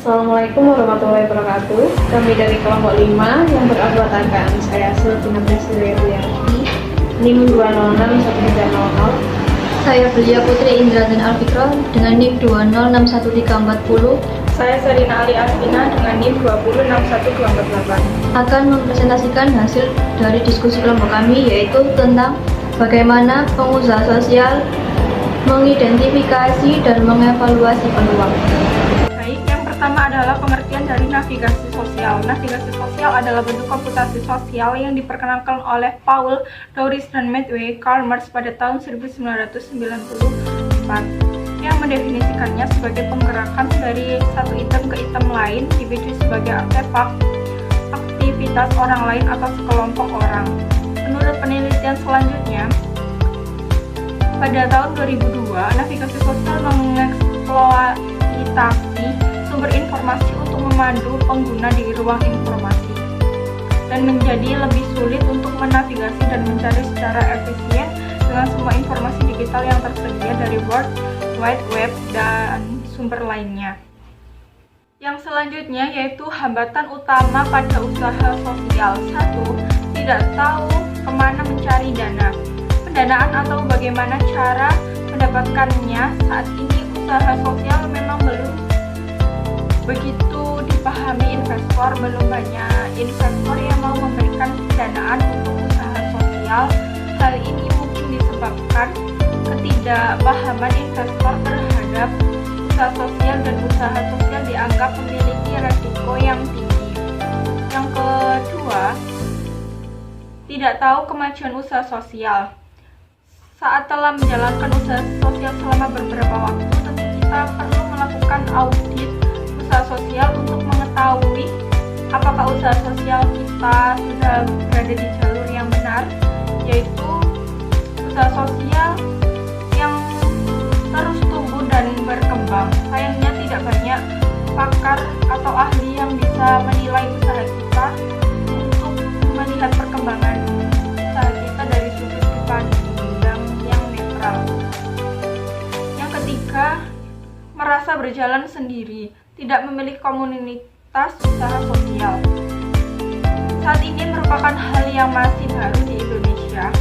Assalamualaikum warahmatullahi wabarakatuh. Kami dari kelompok 5 yang beranggotakan saya Sultina Brasileirianti, NIM 2061300. Saya Belia Putri Indra dan Alfikro dengan NIM 2061340 Saya Serina Ali Astina dengan NIM 2061248 akan mempresentasikan hasil dari diskusi kelompok kami, yaitu tentang bagaimana pengusaha sosial mengidentifikasi dan mengevaluasi peluang. Baik, yang pertama adalah pengertian dari navigasi sosial. Navigasi sosial adalah bentuk komputasi sosial yang diperkenalkan oleh Paul, Doris, dan Matthew Chalmers pada tahun 1994 yang mendefinisikannya sebagai penggerakan dari satu item ke item lain, individu sebagai artefak, aktivitas orang lain atau sekelompok orang. Menurut penelitian selanjutnya, pada tahun 2002, navigasi sosial mengeksploitasi sumber informasi untuk memandu pengguna di ruang informasi dan menjadi lebih sulit untuk menavigasi dan mencari secara efisien dengan semua informasi digital yang tersedia dari World Wide Web dan sumber lainnya. Yang selanjutnya yaitu hambatan utama pada usaha sosial. 1. Tidak tahu kemana mencari dana. Pendanaan atau bagaimana cara mendapatkannya. Saat ini usaha sosial memang belum begitu dipahami investor. Belum banyak investor yang mau memberikan pendanaan untuk usaha sosial. Hal ini mungkin disebabkan ketidakpahaman investor terhadap usaha sosial, dan usaha sosial dianggap memiliki resiko yang tinggi. Yang kedua, tidak tahu kemajuan usaha sosial. Saat telah menjalankan usaha sosial selama beberapa waktu, tentu kita perlu melakukan audit usaha sosial untuk mengetahui apakah usaha sosial kita sudah berada di jalur yang benar, yaitu usaha sosial yang terus tumbuh dan berkembang. Sayangnya tidak banyak pakar atau ahli yang bisa menilai usaha kita untuk melihat perkembangan usaha kita dari sudut pandang yang netral. Yang ketiga, merasa berjalan sendiri, tidak memiliki komunitas usaha sosial. Saat ini merupakan hal yang masih baru di Indonesia.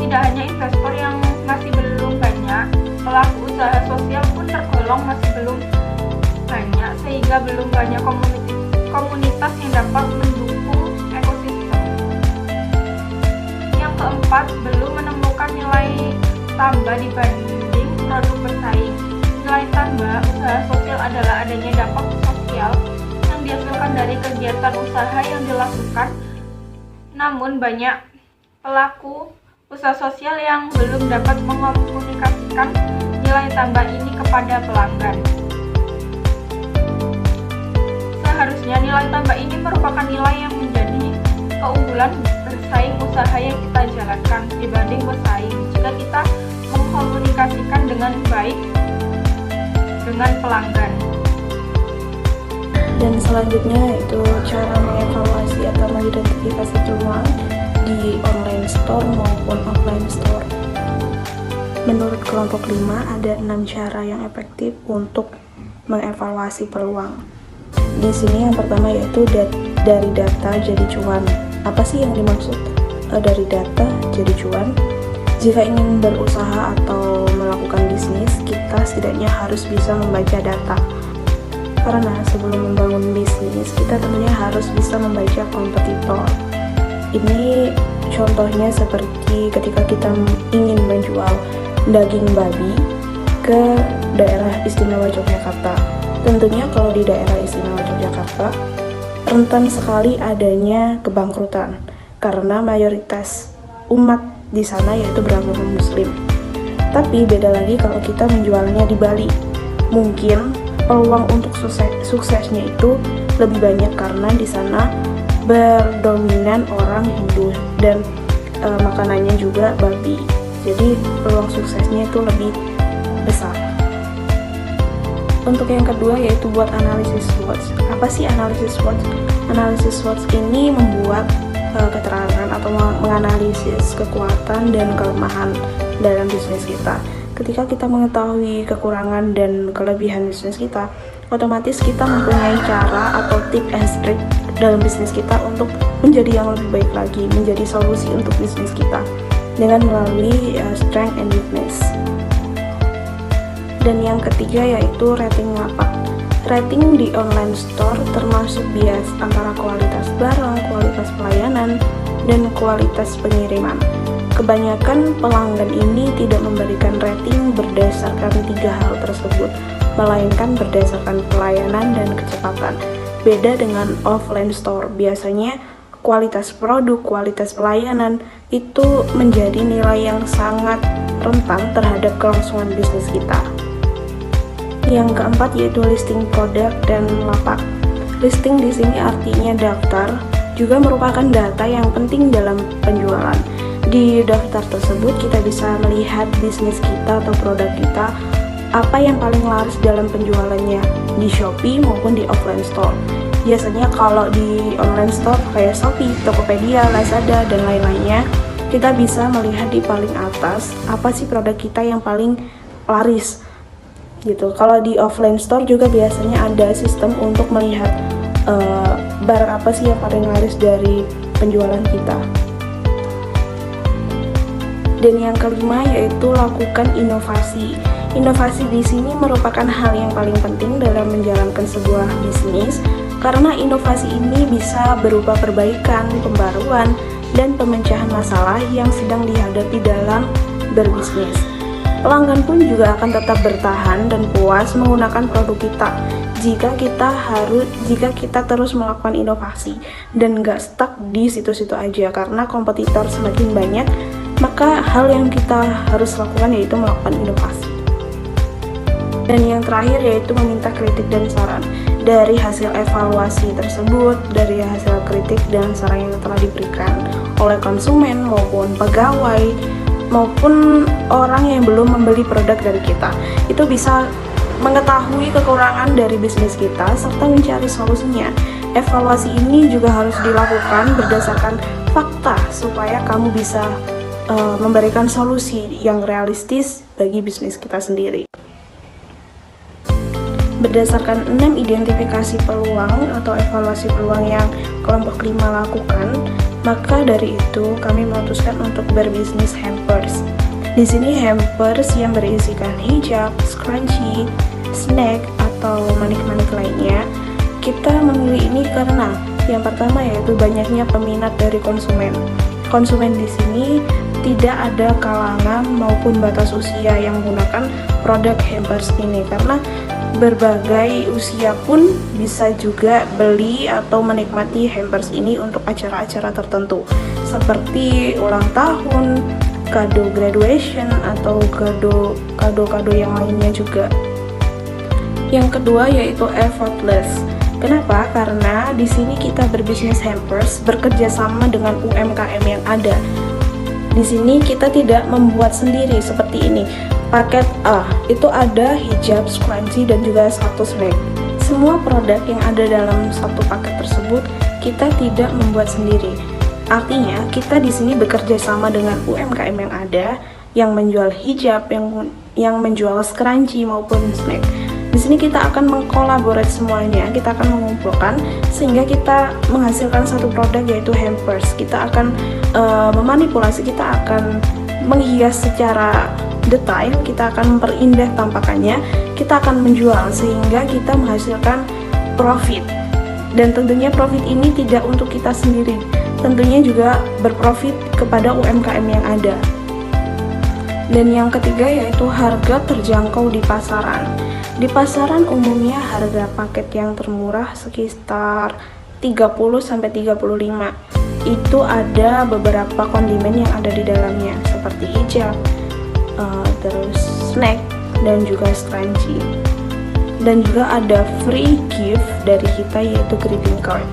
Tidak hanya investor yang masih belum banyak, pelaku usaha sosial pun tergolong masih belum banyak, sehingga belum banyak komunitas yang dapat mendukung ekosistem. Yang keempat, belum menemukan nilai tambah dibanding produk bersaing. Nilai tambah usaha sosial adalah adanya dampak sosial yang dihasilkan dari kegiatan usaha yang dilakukan, namun banyak pelaku usaha sosial yang belum dapat mengkomunikasikan nilai tambah ini kepada pelanggan. Seharusnya nilai tambah ini merupakan nilai yang menjadi keunggulan bersaing usaha yang kita jalankan dibanding bersaing jika kita mengkomunikasikan dengan baik dengan pelanggan. Dan selanjutnya yaitu cara mengevaluasi atau mengidentifikasi peluang di online store maupun offline store. Menurut kelompok 5 ada 6 cara yang efektif untuk mengevaluasi peluang. Di sini yang pertama yaitu dari data jadi cuan. Apa sih yang dimaksud dari data jadi cuan? Jika ingin berusaha atau melakukan bisnis, kita setidaknya harus bisa membaca data. Karena sebelum membangun bisnis, kita tentunya harus bisa membaca kompetitor. Ini contohnya seperti ketika kita ingin menjual daging babi ke daerah istimewa Yogyakarta. Tentunya kalau di daerah istimewa Yogyakarta rentan sekali adanya kebangkrutan karena mayoritas umat di sana yaitu beragama Muslim. Tapi beda lagi kalau kita menjualnya di Bali. Mungkin peluang untuk suksesnya itu lebih banyak karena di sana berdominan orang Hindu dan makanannya juga babi. Jadi peluang suksesnya itu lebih besar. Untuk yang kedua yaitu buat analisis SWOT. Apa sih analisis SWOT? Analisis SWOT ini membuat keterangan atau menganalisis kekuatan dan kelemahan dalam bisnis kita. Ketika kita mengetahui kekurangan dan kelebihan bisnis kita, otomatis kita mempunyai cara atau tip and trick dalam bisnis kita untuk menjadi yang lebih baik lagi, menjadi solusi untuk bisnis kita dengan melalui strength and weakness. Dan yang ketiga yaitu rating lapak. Rating di online store termasuk bias antara kualitas barang, kualitas pelayanan, dan kualitas pengiriman. Kebanyakan pelanggan ini tidak memberikan rating berdasarkan 3 hal tersebut, melainkan berdasarkan pelayanan dan kecepatan. Beda dengan offline store, biasanya kualitas produk, kualitas pelayanan itu menjadi nilai yang sangat rentan terhadap kelangsungan bisnis kita. Yang keempat yaitu listing produk dan lapak. Listing di sini artinya daftar, juga merupakan data yang penting dalam penjualan. Di daftar tersebut kita bisa melihat bisnis kita atau produk kita, apa yang paling laris dalam penjualannya di Shopee maupun di offline store. Biasanya kalau di online store kayak Shopee, Tokopedia, Lazada, dan lain-lainnya, kita bisa melihat di paling atas apa sih produk kita yang paling laris gitu. Kalau di offline store juga biasanya ada sistem untuk melihat barang apa sih yang paling laris dari penjualan kita. Dan yang kelima yaitu lakukan inovasi. Inovasi di sini merupakan hal yang paling penting dalam menjalankan sebuah bisnis, karena inovasi ini bisa berupa perbaikan, pembaruan, dan pemecahan masalah yang sedang dihadapi dalam berbisnis. Pelanggan pun juga akan tetap bertahan dan puas menggunakan produk kita jika kita terus melakukan inovasi dan nggak stuck di situ-situ aja, karena kompetitor semakin banyak, maka hal yang kita harus lakukan yaitu melakukan inovasi. Dan yang terakhir yaitu meminta kritik dan saran. Dari hasil evaluasi tersebut, dari hasil kritik dan saran yang telah diberikan oleh konsumen maupun pegawai maupun orang yang belum membeli produk dari kita, itu bisa mengetahui kekurangan dari bisnis kita serta mencari solusinya. Evaluasi ini juga harus dilakukan berdasarkan fakta supaya kamu bisa memberikan solusi yang realistis bagi bisnis kita sendiri. Berdasarkan 6 identifikasi peluang atau evaluasi peluang yang kelompok 5 lakukan, maka dari itu kami memutuskan untuk berbisnis hampers. Di sini hampers yang berisikan hijab, scrunchie, snack, atau manik-manik lainnya. Kita memilih ini karena yang pertama yaitu banyaknya peminat dari konsumen. Konsumen di sini tidak ada kalangan maupun batas usia yang menggunakan produk hampers ini, karena berbagai usia pun bisa juga beli atau menikmati hampers ini untuk acara-acara tertentu seperti ulang tahun, kado graduation, atau kado-kado yang lainnya juga. Yang kedua yaitu effortless. Kenapa? Karena di sini kita berbisnis hampers bekerja sama dengan UMKM yang ada. Di sini kita tidak membuat sendiri seperti ini. Paket A itu ada hijab, scrunchie, dan juga satu snack. Semua produk yang ada dalam satu paket tersebut kita tidak membuat sendiri. Artinya kita di sini bekerja sama dengan UMKM yang ada, yang menjual hijab, yang menjual scrunchie maupun snack. Di sini kita akan mengkolaborate semuanya, kita akan mengumpulkan sehingga kita menghasilkan satu produk yaitu hampers. Kita akan memanipulasi, kita akan menghias secara detail, kita akan memperindah tampakannya, kita akan menjual sehingga kita menghasilkan profit. Dan tentunya profit ini tidak untuk kita sendiri, tentunya juga berprofit kepada UMKM yang ada. Dan yang ketiga yaitu harga terjangkau di pasaran. Di pasaran umumnya harga paket yang termurah sekitar 30-35. Itu ada beberapa kondimen yang ada di dalamnya seperti hijab, terus snack, dan juga scrunchie. Dan juga ada free gift dari kita yaitu greeting card.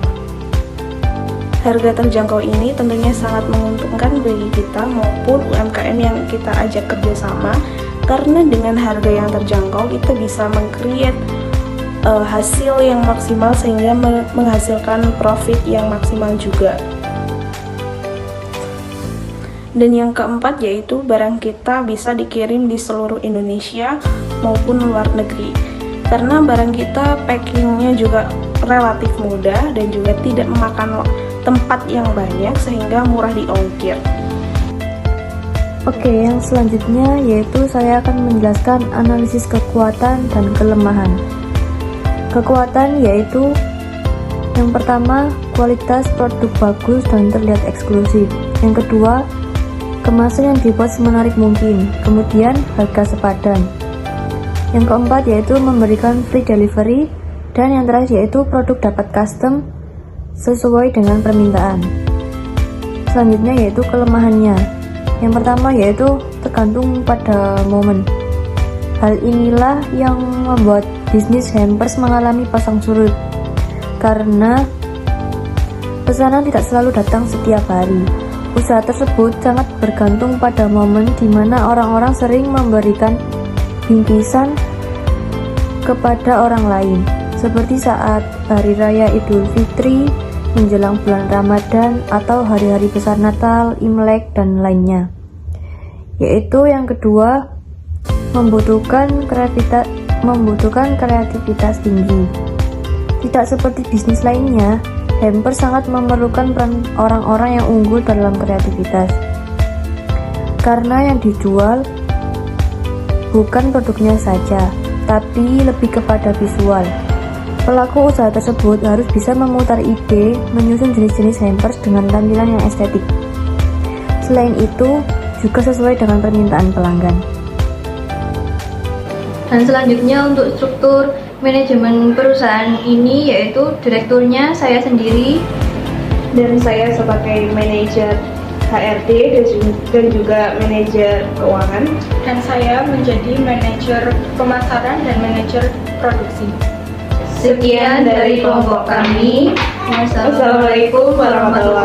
Harga terjangkau ini tentunya sangat menguntungkan bagi kita maupun UMKM yang kita ajak kerjasama, karena dengan harga yang terjangkau kita bisa meng-create hasil yang maksimal sehingga menghasilkan profit yang maksimal juga. Dan yang keempat yaitu barang kita bisa dikirim di seluruh Indonesia maupun luar negeri. karena barang kita packingnya juga relatif mudah dan juga tidak memakan tempat yang banyak sehingga murah di ongkir. Oke, yang selanjutnya yaitu saya akan menjelaskan analisis kekuatan dan kelemahan. Kekuatan yaitu yang pertama, kualitas produk bagus dan terlihat eksklusif. Yang kedua, kemasan yang dibuat semenarik mungkin. Kemudian, harga sepadan. Yang keempat yaitu memberikan free delivery. Dan yang terakhir yaitu produk dapat custom sesuai dengan permintaan. Selanjutnya yaitu kelemahannya. Yang pertama yaitu tergantung pada momen. Hal inilah yang membuat bisnis hampers mengalami pasang surut, karena pesanan tidak selalu datang setiap hari. Usaha tersebut sangat bergantung pada momen di mana orang-orang sering memberikan bingkisan kepada orang lain, seperti saat Hari Raya Idul Fitri, menjelang bulan Ramadan, atau hari-hari besar Natal, Imlek, dan lainnya. Yaitu yang kedua, membutuhkan kreativitas tinggi. Tidak seperti bisnis lainnya, hampers sangat memerlukan peran orang-orang yang unggul dalam kreativitas. Karena yang dijual bukan produknya saja, tapi lebih kepada visual. Pelaku usaha tersebut harus bisa memutar ide, menyusun jenis-jenis hampers dengan tampilan yang estetik. Selain itu, juga sesuai dengan permintaan pelanggan. Dan selanjutnya untuk struktur manajemen perusahaan ini yaitu direkturnya saya sendiri, Dan saya sebagai manajer HRD dan juga manajer keuangan. Dan saya menjadi manajer pemasaran dan manajer produksi. Sekian dari kelompok kami. Wassalamualaikum warahmatullahi